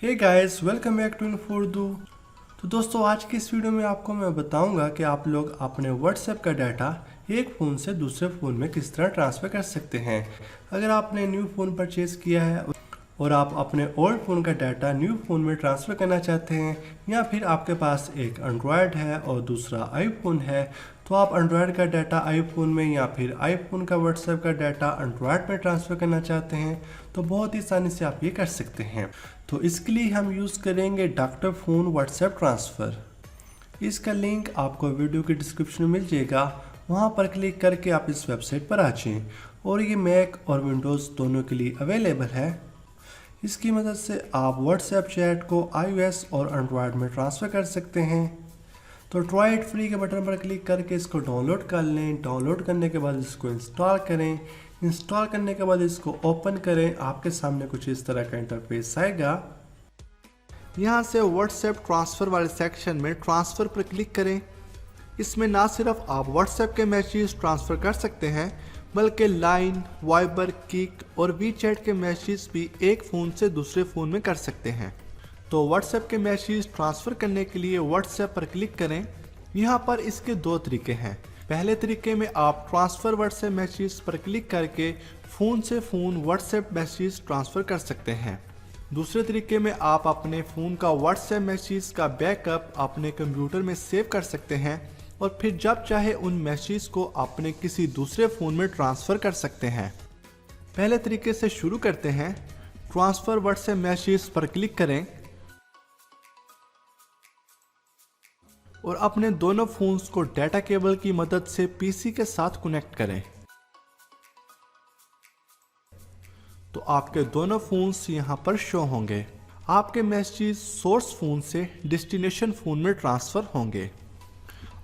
Hey guys, welcome back to Info Urdu. तो दोस्तों, आज की इस वीडियो में आपको मैं बताऊंगा कि आप लोग अपने व्हाट्सएप का डाटा एक फ़ोन से दूसरे फ़ोन में किस तरह ट्रांसफ़र कर सकते हैं। अगर आपने न्यू फ़ोन परचेज़ किया है और आप अपने ओल्ड फ़ोन का डाटा न्यू फ़ोन में ट्रांसफ़र करना चाहते हैं, या फिर आपके पास एक एंड्रॉयड है और दूसरा आईफोन है, तो आप एंड्रॉयड का डाटा आईफोन में या फिर आईफोन का व्हाट्सएप का डाटा एंड्रॉयड में ट्रांसफ़र करना चाहते हैं, तो बहुत ही आसानी से आप ये कर सकते हैं। तो इसके लिए हम यूज़ करेंगे डॉक्टर फ़ोन व्हाट्सएप ट्रांसफ़र। इसका लिंक आपको वीडियो के डिस्क्रिप्शन में मिल जाएगा, वहाँ पर क्लिक करके आप इस वेबसाइट पर आ जाएं। और ये मैक और विंडोज़ दोनों के लिए अवेलेबल है। इसकी मदद से आप व्हाट्सएप चैट को iOS और एंड्रॉयड में ट्रांसफ़र कर सकते हैं। तो ट्राई इट फ्री के बटन पर क्लिक करके इसको डाउनलोड कर लें। डाउनलोड करने के बाद इसको इंस्टॉल करें। इंस्टॉल करने के बाद इसको ओपन करें। आपके सामने कुछ इस तरह का इंटरफेस आएगा। यहाँ से व्हाट्सएप ट्रांसफ़र वाले सेक्शन में ट्रांसफ़र पर क्लिक करें। इसमें ना सिर्फ आप व्हाट्सएप के मैसेज ट्रांसफ़र कर सकते हैं, बल्कि लाइन, वाइबर, किक और वीचैट के मैसेज भी एक फ़ोन से दूसरे फ़ोन में कर सकते हैं। तो व्हाट्सएप के मैसेज ट्रांसफ़र करने के लिए व्हाट्सएप पर क्लिक करें। यहाँ पर इसके दो तरीके हैं। पहले तरीके में आप ट्रांसफ़र व्हाट्सएप मैसेज पर क्लिक करके फ़ोन से फ़ोन व्हाट्सएप मैसेज ट्रांसफ़र कर सकते हैं। दूसरे तरीके में आप अपने फ़ोन का व्हाट्सएप मैसेज का बैकअप अपने कंप्यूटर में सेव कर सकते हैं और फिर जब चाहे उन मैसेज को अपने किसी दूसरे फ़ोन में ट्रांसफ़र कर सकते हैं। पहले तरीके से शुरू करते हैं। ट्रांसफ़र व्हाट्सएप मैसेज पर क्लिक करें और अपने दोनों फ़ोन्स को डाटा केबल की मदद से पीसी के साथ कनेक्ट करें। तो आपके दोनों फ़ोन्स यहाँ पर शो होंगे। आपके मैसेज सोर्स फ़ोन से डेस्टिनेशन फ़ोन में ट्रांसफ़र होंगे।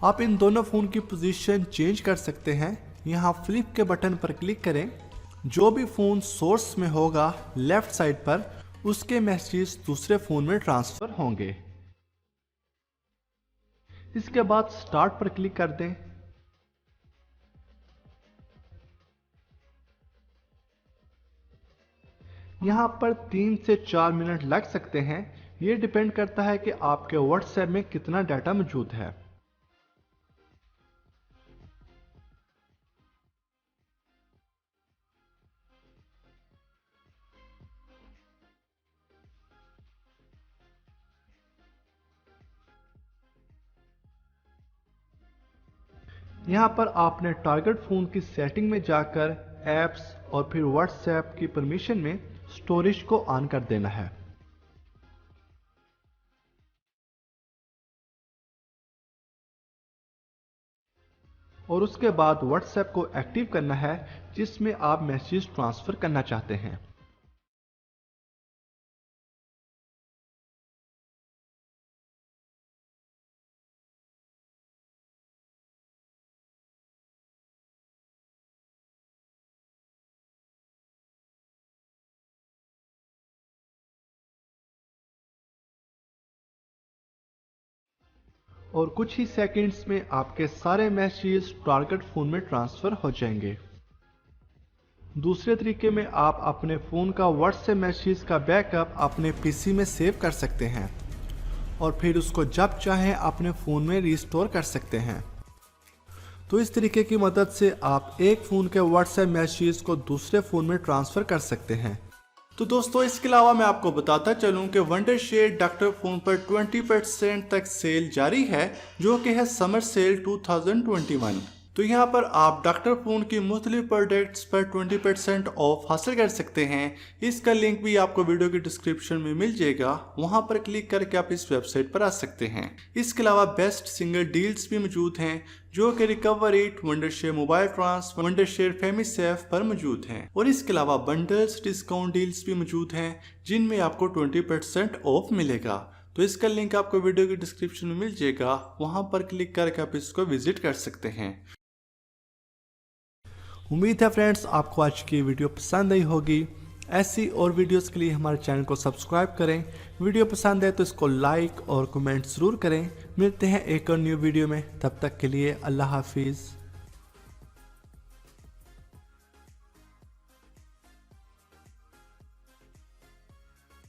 आप इन दोनों फ़ोन की पोजीशन चेंज कर सकते हैं। यहाँ फ्लिप के बटन पर क्लिक करें। जो भी फ़ोन सोर्स में होगा लेफ़्ट साइड पर, उसके मैसेज दूसरे फ़ोन में ट्रांसफ़र होंगे। इसके बाद स्टार्ट पर क्लिक कर दें। यहाँ पर 3 से 4 मिनट लग सकते हैं। ये डिपेंड करता है कि आपके व्हाट्सएप में कितना डाटा मौजूद है। यहाँ पर आपने टारगेट फ़ोन की सेटिंग में जाकर ऐप्स और फिर व्हाट्सएप की परमिशन में स्टोरेज को ऑन कर देना है। और उसके बाद व्हाट्सएप को एक्टिव करना है जिसमें आप मैसेज ट्रांसफ़र करना चाहते हैं। और कुछ ही सेकंड्स में आपके सारे मैसेज टारगेट फ़ोन में ट्रांसफ़र हो जाएंगे। दूसरे तरीके में आप अपने फ़ोन का व्हाट्सएप मैसेज का बैकअप अपने पीसी में सेव कर सकते हैं और फिर उसको जब चाहें अपने फ़ोन में रिस्टोर कर सकते हैं। तो इस तरीके की मदद से आप एक फ़ोन के व्हाट्सएप मैसेज को दूसरे फ़ोन में ट्रांसफ़र कर सकते हैं। तो दोस्तों, इसके अलावा मैं आपको बताता चलूं कि वंडरशेयर डॉक्टर फ़ोन पर 20% तक सेल जारी है, जो कि है समर सेल 2021। तो यहाँ पर आप डॉक्टर फ़ोन की मुख्तलिफ प्रोडक्ट्स पर 20% ऑफ हासिल कर सकते हैं। इसका लिंक भी आपको वीडियो के डिस्क्रिप्शन में मिल जाएगा, वहाँ पर क्लिक करके आप इस वेबसाइट पर आ सकते हैं। इसके अलावा बेस्ट सिंगल डील्स भी मौजूद हैं, जो कि Recoverit, Wondershare MobileTrans, Wondershare FamiSafe पर मौजूद हैं। और इसके अलावा बंडल्स डिस्काउंट डील्स भी मौजूद हैं, जिनमें आपको 20% ऑफ मिलेगा। तो इसका लिंक आपको वीडियो के डिस्क्रिप्शन में मिल जाएगा, वहाँ पर क्लिक करके आप इसको विजिट कर सकते हैं। उम्मीद है फ्रेंड्स, आपको आज की वीडियो पसंद आई होगी। ऐसी और वीडियोस के लिए हमारे चैनल को सब्सक्राइब करें। वीडियो पसंद है तो इसको लाइक और कमेंट ज़रूर करें। मिलते हैं एक और न्यू वीडियो में, तब तक के लिए अल्लाह हाफिज़।